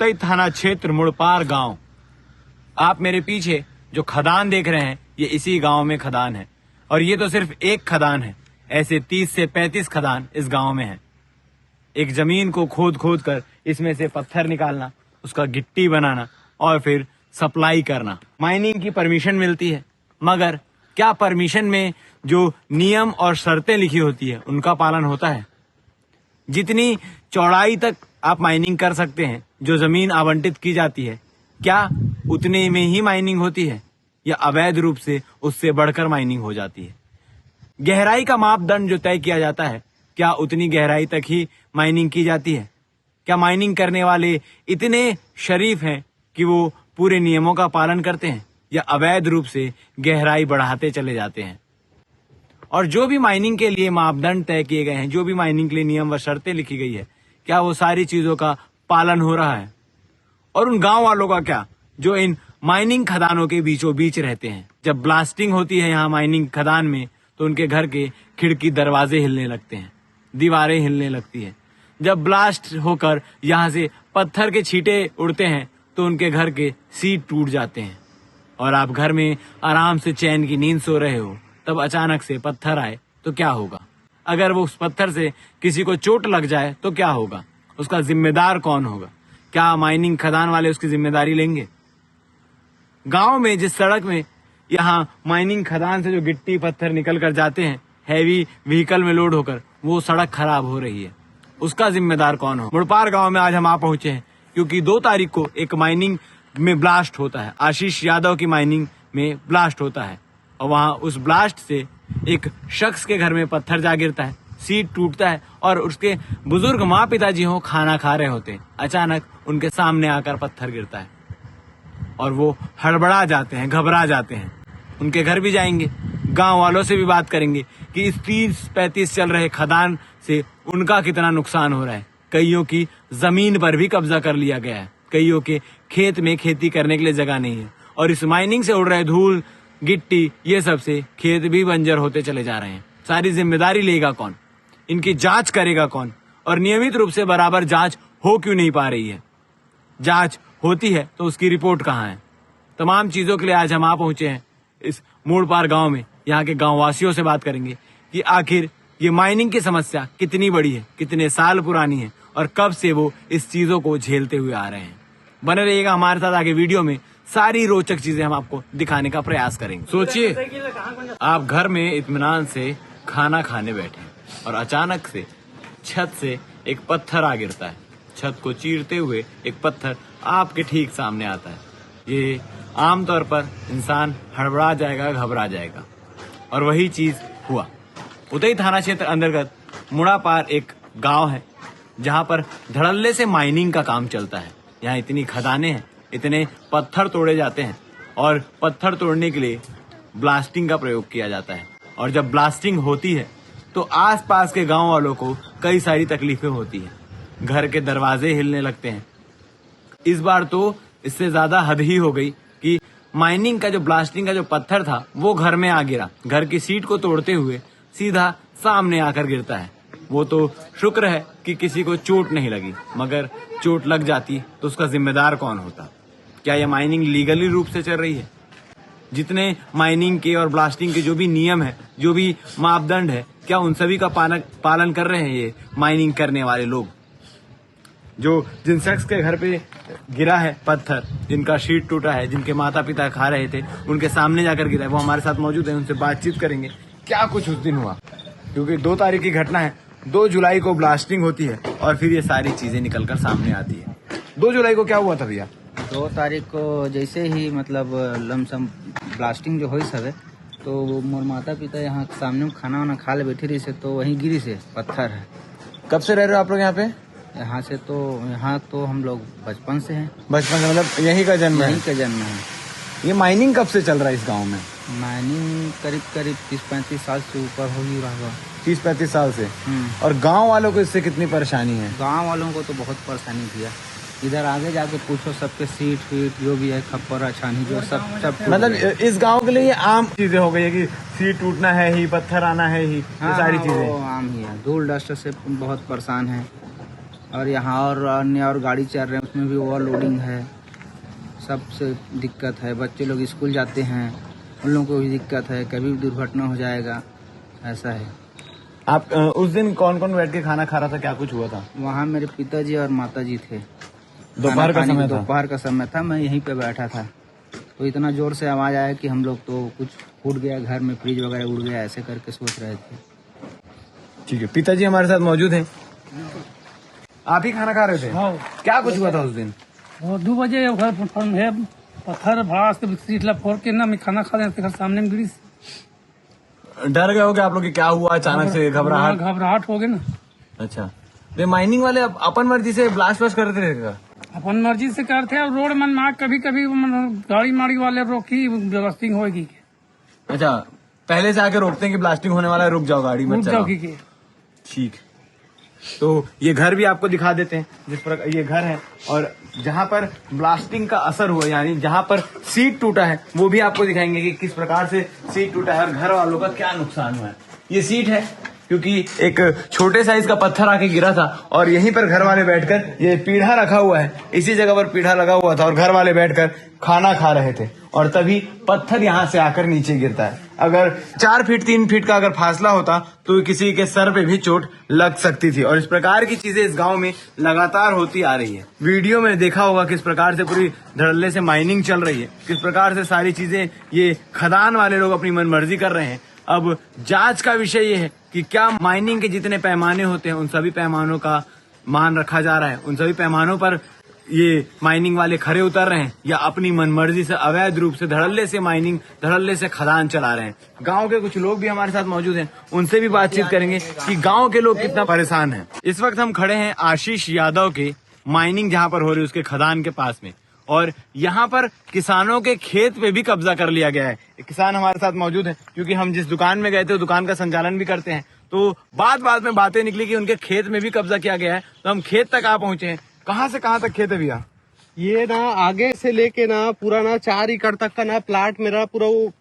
उतई थाना क्षेत्र मुड़पार गांव। आप मेरे पीछे जो खदान देख रहे हैं ये इसी गांव में खदान है, और ये तो सिर्फ एक खदान है, ऐसे 30 से 35 खदान इस गांव में है। एक जमीन को खोद खोद कर इसमें से पत्थर निकालना, उसका गिट्टी बनाना और फिर सप्लाई करना। माइनिंग की परमिशन मिलती है, मगर क्या परमिशन में जो नियम और शर्तें लिखी होती है उनका पालन होता है? जितनी चौड़ाई तक आप माइनिंग कर सकते हैं, जो जमीन आवंटित की जाती है, क्या उतने में ही माइनिंग होती है या अवैध रूप से उससे बढ़कर माइनिंग हो जाती है? गहराई का मापदंड जो तय किया जाता है, क्या उतनी गहराई तक ही माइनिंग की जाती है? क्या माइनिंग करने वाले इतने शरीफ हैं कि वो पूरे नियमों का पालन करते हैं, या अवैध रूप से गहराई बढ़ाते चले जाते हैं? और जो भी माइनिंग के लिए मापदंड तय किए गए हैं, जो भी माइनिंग के लिए नियम व शर्तें लिखी गई है, क्या वो सारी चीजों का पालन हो रहा है? और उन गांव वालों का क्या, जो इन माइनिंग खदानों के बीचों बीच रहते हैं? जब ब्लास्टिंग होती है यहाँ माइनिंग खदान में, तो उनके घर के खिड़की दरवाजे हिलने लगते हैं, दीवारें हिलने लगती हैं। जब ब्लास्ट होकर यहाँ से पत्थर के छींटे उड़ते हैं तो उनके घर के सीट टूट जाते हैं, और आप घर में आराम से चैन की नींद सो रहे हो, तब अचानक से पत्थर आए तो क्या होगा? अगर वो उस पत्थर से किसी को चोट लग जाए तो क्या होगा? उसका जिम्मेदार कौन होगा? क्या माइनिंग खदान वाले उसकी जिम्मेदारी लेंगे? गांव में जिस सड़क में यहाँ माइनिंग खदान से जो गिट्टी पत्थर निकल कर जाते हैं हैवी व्हीकल में लोड होकर, वो सड़क खराब हो रही है, उसका जिम्मेदार कौन हो? मुड़पार गांव में आज हम आ पहुंचे हैं क्योंकि 2 तारीख को एक माइनिंग में ब्लास्ट होता है। आशीष यादव की माइनिंग में ब्लास्ट होता है, और वहां उस ब्लास्ट से एक शख्स के घर में पत्थर जा गिरता है, सीट टूटता है, और उसके बुजुर्ग माँ पिताजी हो खाना खा रहे होते हैं, अचानक उनके सामने आकर पत्थर गिरता है और वो हड़बड़ा जाते हैं, घबरा जाते हैं। उनके घर भी जाएंगे, गांव वालों से भी बात करेंगे कि इस 30-35 चल रहे खदान से उनका कितना नुकसान हो रहा है। कईयों की जमीन पर भी कब्जा कर लिया गया है, कईयों के खेत में खेती करने के लिए जगह नहीं है, और इस माइनिंग से उड़ रहे धूल गिट्टी ये सब से खेत भी बंजर होते चले जा रहे हैं। सारी जिम्मेदारी लेगा कौन? इनकी जांच करेगा कौन? और नियमित रूप से बराबर जांच हो क्यों नहीं पा रही है? जांच होती है तो उसकी रिपोर्ट कहाँ है? तमाम चीजों के लिए आज हम आ पहुंचे हैं इस मुड़पार गांव में। यहाँ के गांव वासियों से बात करेंगे कि आखिर ये माइनिंग की समस्या कितनी बड़ी है, कितने साल पुरानी है, और कब से वो इस चीजों को झेलते हुए आ रहे हैं। बने रहिएगा हमारे साथ, आगे वीडियो में सारी रोचक चीजें हम आपको दिखाने का प्रयास करेंगे। सोचिए, आप घर में इत्मीनान से खाना खाने बैठे हैं और अचानक से छत से एक पत्थर आ गिरता है। छत को चीरते हुए एक पत्थर आपके ठीक सामने आता है। ये आमतौर पर इंसान हड़बड़ा जाएगा, घबरा जाएगा, और वही चीज हुआ। उतई थाना क्षेत्र अंतर्गत मुड़ापार एक गांव है जहां पर धड़ल्ले से माइनिंग का काम चलता है। यहाँ इतनी खदानें हैं, इतने पत्थर तोड़े जाते हैं, और पत्थर तोड़ने के लिए ब्लास्टिंग का प्रयोग किया जाता है। और जब ब्लास्टिंग होती है तो आसपास के गांव वालों को कई सारी तकलीफें होती हैं। घर के दरवाजे हिलने लगते हैं। इस बार तो इससे ज्यादा हद ही हो गई कि माइनिंग का जो ब्लास्टिंग का जो पत्थर था वो घर में आ गिरा, घर की सीट को तोड़ते हुए सीधा सामने आकर गिरता है। वो तो शुक्र है कि किसी को चोट नहीं लगी, मगर चोट लग जाती तो उसका जिम्मेदार कौन होता? क्या यह माइनिंग लीगली रूप से चल रही है? जितने माइनिंग के और ब्लास्टिंग के जो भी नियम है, जो भी मापदंड है, क्या उन सभी का पालन कर रहे हैं ये माइनिंग करने वाले लोग? जिन शख्स के घर पे गिरा है पत्थर, जिनका शीट टूटा है, जिनके माता पिता खा रहे थे, उनके सामने जाकर गिरा है, वो हमारे साथ मौजूद है। उनसे बातचीत करेंगे क्या कुछ उस दिन हुआ, क्योंकि 2 तारीख की घटना है। 2 जुलाई को ब्लास्टिंग होती है और फिर ये सारी चीजें निकलकर सामने आती है। 2 जुलाई को क्या हुआ था भैया? 2 तारीख को जैसे ही मतलब लमसम ब्लास्टिंग जो हुई सब, तो मोर माता पिता यहाँ सामने खाना वाना खा ले बैठे रही से, तो वहीं गिरी से पत्थर है। कब से रह रहे हो आप लोग यहाँ पे? यहाँ तो हम लोग बचपन से हैं। बचपन से, मतलब यहीं का जन्म है? यहीं का जन्म है। ये माइनिंग कब से चल रहा है इस गांव में? माइनिंग करीब 30-35 साल से ऊपर हो ही रहा होगा। 30-35 साल से। और गांव वालों को इससे कितनी परेशानी है? गांव वालों को तो बहुत परेशानी भैया। इधर आगे जाके पूछो, सबके सीट वीट जो भी है, खप्पर अछानी जो सब मतलब इस गांव के लिए ये आम चीजें हो गई है कि सीट टूटना है ही, पत्थर आना है ही, ये सारी चीजें आम ही है। धूल डस्ट से बहुत परेशान है। और यहाँ और अन्य और गाड़ी चल रहे हैं उसमें भी ओवरलोडिंग है, सबसे दिक्कत है। बच्चे लोग स्कूल जाते हैं, उन लोगों को भी दिक्कत है, कभी भी दुर्घटना हो जाएगा, ऐसा है। आप उस दिन कौन कौन बैठ के खाना खा रहा था, क्या कुछ हुआ था? वहाँ मेरे पिताजी और माताजी थे। दोपहर का समय था? दोपहर का समय था, मैं यहीं पे बैठा था तो इतना जोर से आवाज आया कि हम लोग तो कुछ फूट गया घर में, फ्रिज वगैरह उड़ गया, ऐसे करके सोच रहे थे। ठीक है, पिताजी हमारे साथ मौजूद हैं। आप ही खाना खा रहे थे? हाँ। क्या कुछ हुआ था उस दिन? वो 2 बजे घर है पत्थर भाड़ा से सीट ला फोड़ के ना मैं खाना खा रहे थे, घर सामने में गिरी। डर गए हो कि आप लोग की क्या हुआ अचानक से? घबराहट हो गई ना। अच्छा, ये माइनिंग वाले अपन मर्जी से ब्लास्ट व्लास्ट करते थे क्या? अपन मर्जी से करते और रोड मन मार कभी कभी गाड़ी माड़ी वाले रोकी ब्लास्टिंग होगी। अच्छा, पहले से आके रोकते हैं कि ब्लास्टिंग होने वाला है, रुक जाओ गाड़ी मत चलाओ। ठीक, तो ये घर भी आपको दिखा देते हैं जिस पर ये घर है, और जहाँ पर ब्लास्टिंग का असर हुआ यानी जहाँ पर सीट टूटा है वो भी आपको दिखाएंगे कि किस प्रकार से सीट टूटा है और घर वालों का क्या नुकसान हुआ है। ये सीट है क्योंकि एक छोटे साइज का पत्थर आके गिरा था और यहीं पर घर वाले बैठकर, ये पीढ़ा रखा हुआ है, इसी जगह पर पीढ़ा लगा हुआ था और घर वाले बैठकर खाना खा रहे थे और तभी पत्थर यहाँ से आकर नीचे गिरता है। अगर 4 फीट 3 फीट का अगर फासला होता तो किसी के सर पे भी चोट लग सकती थी और इस प्रकार की चीजें इस गांव में लगातार होती आ रही है। वीडियो में देखा होगा किस प्रकार से पूरी धड़ल्ले से माइनिंग चल रही है, किस प्रकार से सारी चीजें ये खदान वाले लोग अपनी मनमर्जी कर रहे हैं। अब जांच का विषय ये है कि क्या माइनिंग के जितने पैमाने होते हैं उन सभी पैमानों का मान रखा जा रहा है, उन सभी पैमानों पर ये माइनिंग वाले खरे उतर रहे हैं या अपनी मनमर्जी से अवैध रूप से धड़ल्ले से माइनिंग, धड़ल्ले से खदान चला रहे हैं। गांव के कुछ लोग भी हमारे साथ मौजूद हैं, उनसे भी बातचीत करेंगे कि गांव के लोग कितना परेशान हैं। इस वक्त हम खड़े हैं आशीष यादव के माइनिंग जहां पर हो रही है उसके खदान के पास में, और यहाँ पर किसानों के खेत पे भी कब्जा कर लिया गया है। किसान हमारे साथ मौजूद हैं क्योंकि हम जिस दुकान में गए थे दुकान का संचालन भी करते हैं, तो बाद में बातें निकली कि उनके खेत में भी कब्जा किया गया है। तो हम खेत तक आ पहुंचे हैं। कहाँ से कहाँ तक खेत है भैया? ये ना आगे से लेके ना पूरा ना 4 एकड़ तक का ना प्लाट मेरा पूरा वो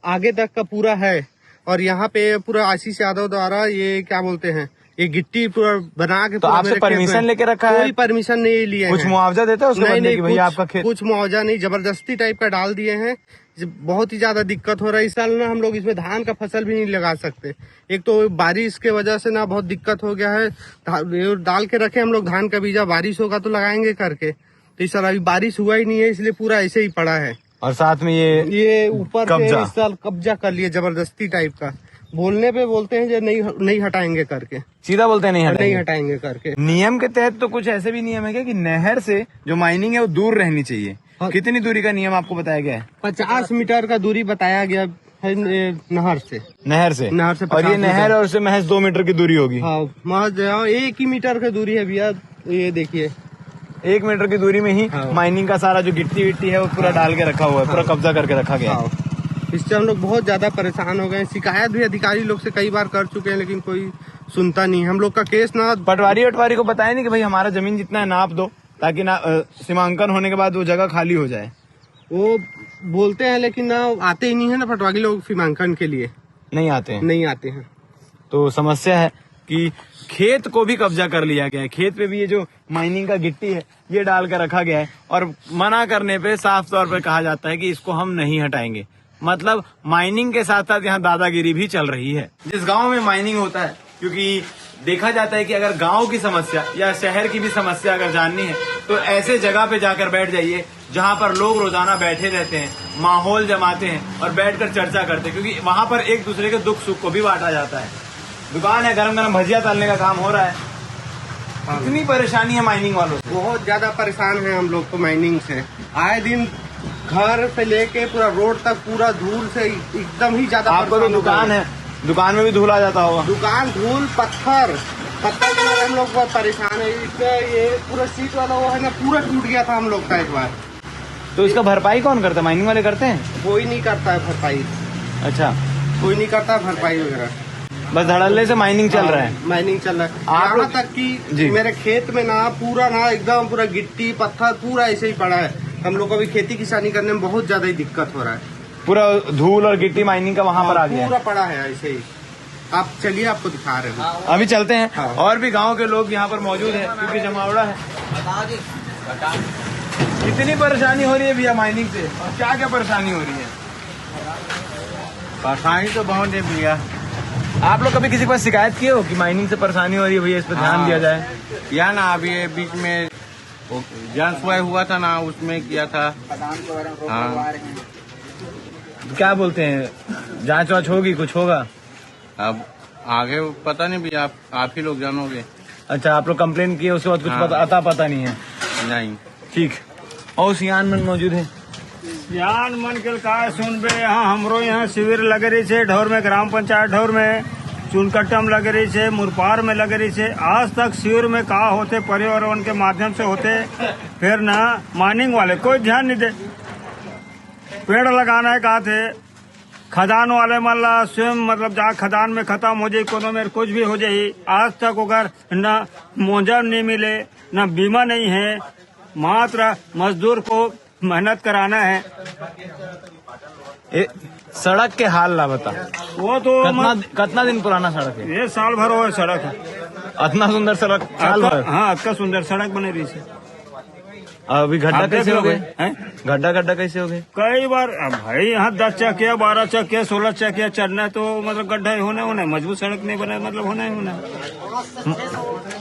आगे तक का पूरा है, और यहाँ पे पूरा आशीष यादव द्वारा ये क्या बोलते हैं ये गिट्टी पूरा बना के। तो आपसे परमिशन लेके रखा है? कोई परमिशन नहीं लिए। कुछ मुआवजा देते हैं उसको? नहीं, भैया आपका खेत कुछ मुआवजा नहीं, जबरदस्ती टाइप का डाल दिए हैं। बहुत ही ज्यादा दिक्कत हो रहा है। इस साल ना हम लोग इसमें धान का फसल भी नहीं लगा सकते। एक तो बारिश के वजह से ना बहुत दिक्कत हो गया है। डाल के रखे हम लोग धान का बीजा, बारिश होगा तो लगाएंगे करके, तो इस साल अभी बारिश हुआ ही नहीं है इसलिए पूरा ऐसे ही पड़ा है। और साथ में ये ऊपर से इस साल कब्जा कर लिए जबरदस्ती टाइप का। बोलने पे बोलते हैं जो नहीं हटाएंगे करके, सीधा बोलते हैं नहीं हटाएंगे करके। नियम के तहत तो कुछ ऐसे भी नियम है क्या कि नहर से जो माइनिंग है वो दूर रहनी चाहिए? हाँ। कितनी दूरी का नियम आपको बताया गया है? 50 मीटर का दूरी बताया गया है नहर से। और ये नहर और से महज 2 मीटर की दूरी होगी? हाँ, महज 1 ही मीटर की दूरी है भैया। ये देखिए 1 मीटर की दूरी में ही हाँ। माइनिंग का सारा जो गिट्टी विट्टी है वो पूरा डाल के रखा हुआ है, पूरा कब्जा करके रखा गया है। इससे हम लोग बहुत ज्यादा परेशान हो गए। शिकायत भी अधिकारी लोग से कई बार कर चुके हैं लेकिन कोई सुनता नहीं। हम लोग का केस ना पटवारी को बताया नहीं कि भाई हमारा जमीन जितना है नाप दो, ताकि ना सीमांकन होने के बाद वो जगह खाली हो जाए। वो बोलते हैं लेकिन ना आते ही नहीं है ना पटवारी लोग सीमांकन के लिए। नहीं आते हैं। तो समस्या है कि खेत को भी कब्जा कर लिया गया है। खेत पे भी ये जो माइनिंग का गिट्टी है ये डाल कर रखा गया है और मना करने पे साफ तौर पे कहा जाता है कि इसको हम नहीं हटाएंगे। मतलब माइनिंग के साथ साथ यहाँ दादागिरी भी चल रही है। जिस गांव में माइनिंग होता है, क्योंकि देखा जाता है कि अगर गांव की समस्या या शहर की भी समस्या अगर जाननी है तो ऐसे जगह पे जाकर बैठ जाइए जहां पर लोग रोजाना बैठे रहते हैं, माहौल जमाते हैं और बैठकर चर्चा करते हैं, क्योंकि वहां पर एक दूसरे के दुख सुख को भी बांटा जाता है। दुकान है, गरम गरम भजिया तलने का काम हो रहा है। इतनी परेशानी है माइनिंग वालों से। बहुत ज्यादा परेशान है हम लोग तो माइनिंग से। आए दिन घर से लेके पूरा रोड तक पूरा धूल से एकदम ही ज्यादा। आपको तो दुकान है, दुकान में भी धूल आ जाता होगा? दुकान धूल पत्थर के मारे हम लोग बहुत परेशान है। ये पूरा सीट वाला वो है ना पूरा टूट गया था हम लोग का एक बार। तो इसका भरपाई कौन करता है? माइनिंग वाले करते हैं? कोई नहीं करता है भरपाई। अच्छा, कोई नहीं करता भरपाई वगैरह, बस धड़ल्ले से माइनिंग चल रहा है। माइनिंग चल रहा है। आप यहाँ तक कि मेरे खेत में ना पूरा ना एकदम पूरा गिट्टी पत्थर पूरा ऐसे ही पड़ा है। हम लोग को अभी खेती किसानी करने में बहुत ज्यादा ही दिक्कत हो रहा है। पूरा धूल और गिट्टी माइनिंग का वहाँ पर आ गया पूरा पड़ा है ऐसे ही। आप चलिए, आपको दिखा रहे हैं। अभी चलते हैं। हाँ। और भी गांव के लोग यहाँ पर मौजूद हैं क्योंकि जमावड़ा है। कितनी परेशानी हो रही है भैया माइनिंग से, और क्या क्या परेशानी हो रही है? परेशानी तो बहुत है भैया। आप लोग कभी किसी के पास शिकायत किए हो कि माइनिंग से परेशानी हो रही है, भैया इस पर ध्यान दिया जाए? किया ना, अभी ये बीच में जन हुआ था ना, उसमें किया था। हाँ। क्या बोलते हैं, जांच वाच होगी, कुछ होगा? अब आगे पता नहीं भैया, आप ही लोग जानोगे। अच्छा, आप लोग कंप्लेन किए, उसके बाद कुछ हाँ। पता नहीं है? नहीं। ठीक। और सियान मन मौजूद है। यान मन के का सुनबे, यहाँ हमरो यहाँ शिविर लग रही है ढोर में, ग्राम पंचायत ढोर में, चुनकट्टम लग रही है, मुरपार में लग रही है। आज तक शिविर में का होते पर्यावरण के माध्यम से होते, फिर ना माइनिंग वाले कोई ध्यान नहीं दे। पेड़ लगाना है कहा थे, खदान वाले मतलब स्वयं मतलब जहाँ खदान में खत्म हो जाए, कोनो में कुछ भी हो जाए, आज तक अगर न मुआवजा नहीं मिले, न बीमा नहीं है, मात्र मजदूर को मेहनत कराना है। सड़क के हाल ला बता। वो तो कितना दिन पुराना सड़क है? ये साल भर हो सड़क है। इतना सुंदर सड़क साल भर? हाँ, इतना सुंदर सड़क बने रही है। अभी गड्ढा आप कैसे देख हो लो गए? हैं? गड्ढा कैसे हो गए? कई बार अब भाई यहाँ 10 चक्किया 12 चक्किया 16 चक्किया चढ़ना है, तो मतलब गड्ढा ही होना है, मजबूत सड़क नहीं बना, मतलब होना ही होना है।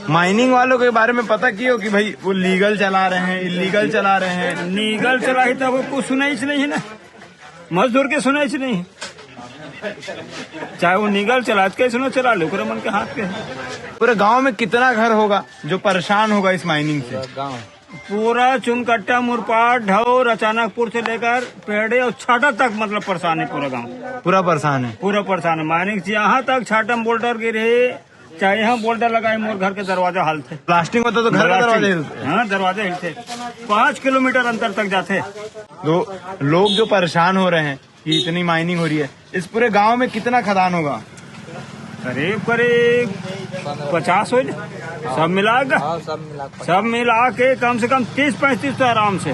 माइनिंग वालों के बारे में पता किया हो कि भाई वो लीगल चला रहे हैं, इलीगल चला रहे हैं? लीगल चला ही तब कुछ सुनाई नहीं है ना, मजदूर के सुनाई नहीं है। चाहे वो लीगल चला के सुनो चला लो, मन के हाथ के। पूरे गांव में कितना घर होगा जो परेशान होगा इस माइनिंग से? पूरा चुनकट्टा, मुरपाट, ढौर, अचानकपुर से लेकर पेड़े और छाटा तक मतलब परेशान है पूरा गांव। पूरा परेशान है? पूरा परेशान है माइनिंग से। यहाँ तक छाटम बोल्डर गिरे, चाहे यहाँ बोल्डर लगाए, मोर घर के दरवाजा हालते। प्लास्टिक होता तो घर का दरवाजे हिलते? हाँ, दरवाजे हिलते। 5 किलोमीटर अंतर तक जाते। तो लोग जो परेशान हो रहे हैं कि इतनी माइनिंग हो रही है, इस पूरे गांव में कितना खदान होगा? करीब 50 हो जाए, सब मिलाकर। सब मिला के कम से कम 30-35 तो आराम से।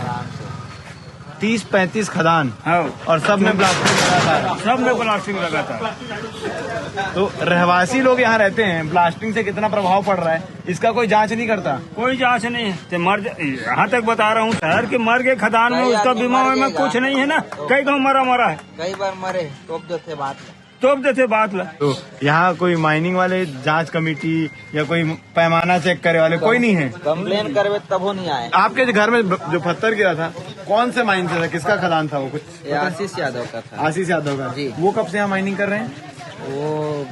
30-35 खदान? हाँ। और सब में प्लास्टिक लगाता है? सब में प्लास्टिक लगाता है। तो रहवासी लोग यहाँ रहते हैं, प्लास्टिक से कितना प्रभाव पड़ रहा है, इसका कोई जांच नहीं करता? कोई जांच नहीं है। तो यहाँ तक बता रहा हूँ, शहर के मर के खदान में उसका बीमा में कुछ नहीं है ना। कई गाँव मरा है, कई बार मरे, तोप देते बात ला। तो यहाँ कोई माइनिंग वाले जांच कमेटी या कोई पैमाना चेक करे वाले कोई नहीं है? कंप्लेन करवे तब वो नहीं आए। आपके घर में जो पत्थर गिरा था, कौन से माइन से था, किसका खदान था वो? कुछ ये आशीष यादव का था। आशीष यादव का? जी। वो कब से यहाँ माइनिंग कर रहे हैं? वो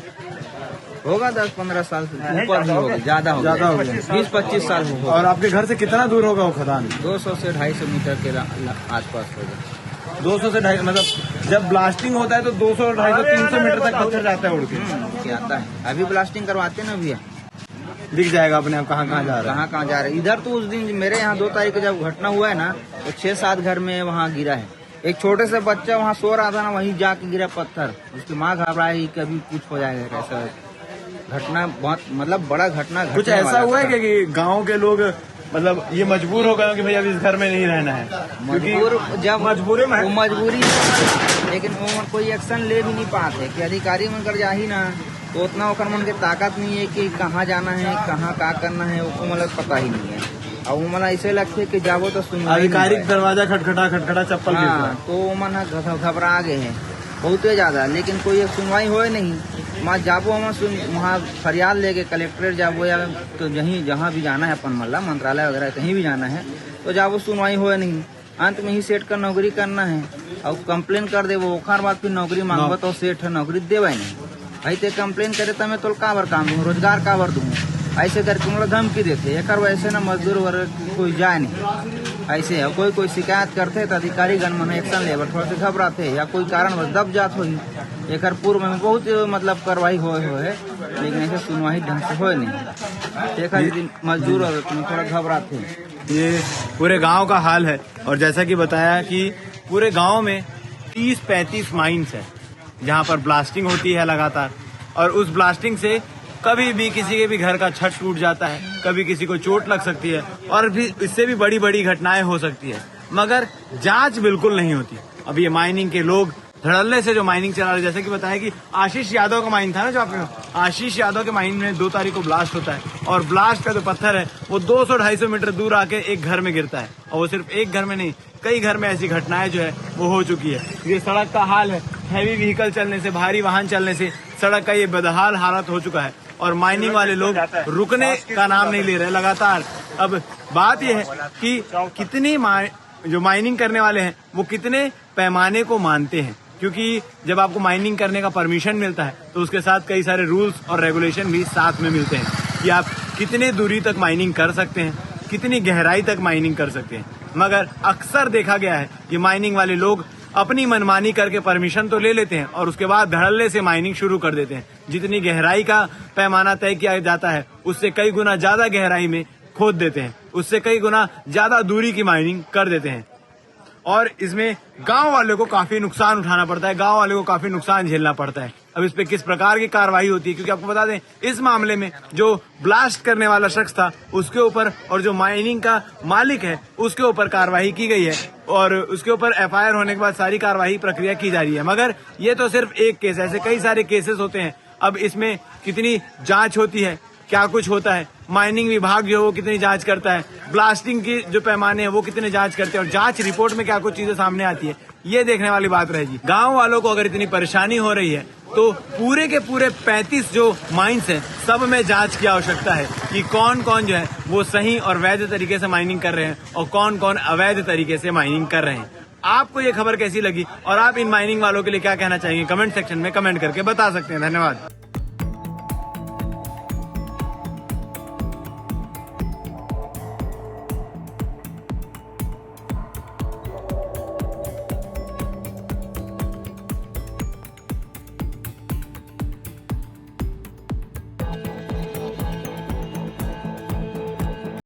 होगा 10-15 साल से ऊपर ही होगा, ज्यादा हो गया, 20-25 साल होगा। और आपके घर से कितना दूर होगा वो खदान? 200 से 250 मीटर के आसपास होगा। 200 से 250, मतलब जब ब्लास्टिंग होता है तो 200, 250, 300 मीटर तक पत्थर जाता है उड़ के? आता है, अभी ब्लास्टिंग करवाते ना भैया, दिख जाएगा अपने आप कहाँ कहाँ जा रहा है। कहाँ जा रहे। इधर तो उस दिन मेरे यहाँ 2 तारीख को जब घटना हुआ है ना, तो 6-7 घर में वहाँ गिरा है। एक छोटे से बच्चा वहाँ सो रहा था ना, वहीं जाके गिरा पत्थर। उसकी माँ घबराई कभी कुछ हो जाएगा। ऐसा घटना बहुत मतलब बड़ा घटना। कुछ ऐसा हुआ है कि गाँव के लोग मतलब ये मजबूर हो गए कि भाई अब इस घर में नहीं रहना है? मजबूर जब मजबूरी में, वो मजबूरी, लेकिन वो कोई एक्शन ले भी नहीं पाते कि अधिकारी मन कर जा ही ना, तो उतना ओकर मन के ताकत नहीं है कि कहाँ जाना है, कहाँ क्या करना है, वो मतलब पता ही नहीं है। और वो मन ऐसे लगते कि जाबो तो सुनवाई। आधिकारिक दरवाजा खटखटा चप्पल गिरता है। तो वो मन घबरा गए हैं बहुत ज्यादा, लेकिन कोई एक सुनवाई होए नहीं। वहाँ जाबो हम वहाँ फरियाद लेके कलेक्ट्रेट जाबो या तो जहाँ भी जाना है अपन मल्ला मंत्रालय वगैरह कहीं भी जाना है, तो जाबो सुनवाई होए नहीं। अंत में ही सेठ का नौकरी करना है और कंप्लेन कर दे, वो ओखर बाद फिर नौकरी मांगबो तो सेठ नौकरी देवे नहीं। भाई ते कंप्लेन करे तो मैं तो काबर काम दूँ, रोजगार काबर दूँ, ऐसे करके मतलब धमकी देते। एक वैसे ना मजदूर वर्ग कोई जाए नहीं। ऐसे है कोई शिकायत करते तो अधिकारी गण मन एक्शन ले, थोड़ा से घबराते या कोई कारण दब जात हो। एक पूर्व में बहुत मतलब कार्रवाई हो है, लेकिन ऐसे सुनवाई ढंग से हो नहीं। एक मजदूर और थोड़ा घबराते। ये पूरे गांव का हाल है। और जैसा कि बताया कि पूरे गांव में 30-35 माइंस है जहां पर ब्लास्टिंग होती है लगातार, और उस ब्लास्टिंग से कभी भी किसी के भी घर का छत टूट जाता है, कभी किसी को चोट लग सकती है, और भी इससे भी बड़ी बड़ी घटनाएं हो सकती है, मगर जांच बिल्कुल नहीं होती। अब ये माइनिंग के लोग धड़ल्ले से जो माइनिंग चला रहे हैं। जैसे कि बताया कि आशीष यादव का माइन था ना, जो आपने, आशीष यादव के माइन में 2 तारीख को ब्लास्ट होता है और ब्लास्ट का जो पत्थर है वो 200-250 मीटर दूर आके एक घर में गिरता है। और वो सिर्फ एक घर में नहीं, कई घर में ऐसी घटनाएं जो है वो हो चुकी है। ये सड़क का हाल है, हैवी व्हीकल चलने से, भारी वाहन चलने से सड़क का ये बदहाल हालत हो चुका है और माइनिंग वाले लोग रुकने का नाम नहीं ले रहे लगातार। अब बात यह है कि कितनी जो माइनिंग करने वाले हैं वो कितने पैमाने को मानते हैं, क्योंकि जब आपको माइनिंग करने का परमिशन मिलता है तो उसके साथ कई सारे रूल्स और रेगुलेशन भी साथ में मिलते हैं कि आप कितने दूरी तक माइनिंग कर सकते हैं, कितनी गहराई तक माइनिंग कर सकते हैं। मगर अक्सर देखा गया है कि माइनिंग वाले लोग अपनी मनमानी करके परमिशन तो ले लेते हैं और उसके बाद धड़ल्ले से माइनिंग शुरू कर देते हैं। जितनी गहराई का पैमाना तय किया जाता है उससे कई गुना ज्यादा गहराई में खोद देते हैं, उससे कई गुना ज्यादा दूरी की माइनिंग कर देते हैं और इसमें गांव वालों को काफी नुकसान उठाना पड़ता है, गांव वालों को काफी नुकसान झेलना पड़ता है। अब इस पे किस प्रकार की कार्रवाई होती है, क्योंकि आपको बता दें इस मामले में जो ब्लास्ट करने वाला शख्स था उसके ऊपर और जो माइनिंग का मालिक है उसके ऊपर कार्रवाई की गई है और उसके ऊपर एफआईआर होने के बाद सारी कार्रवाई प्रक्रिया की जा रही है। मगर ये तो सिर्फ एक केस, ऐसे कई सारे केसेस होते हैं। अब इसमें कितनी जांच होती है, क्या कुछ होता है, माइनिंग विभाग जो है वो कितनी जांच करता है, ब्लास्टिंग की जो पैमाने हैं वो कितने जांच करते हैं और जांच रिपोर्ट में क्या कुछ चीजें सामने आती है, ये देखने वाली बात रहेगी। गांव वालों को अगर इतनी परेशानी हो रही है तो पूरे के पूरे 35 जो माइंस हैं सब में जांच की आवश्यकता है कि कौन कौन जो है वो सही और वैध तरीके से माइनिंग कर रहे हैं और कौन कौन अवैध तरीके से माइनिंग कर रहे हैं। आपको ये खबर कैसी लगी और आप इन माइनिंग वालों के लिए क्या कहना चाहेंगे, कमेंट सेक्शन में कमेंट करके बता सकते हैं। धन्यवाद।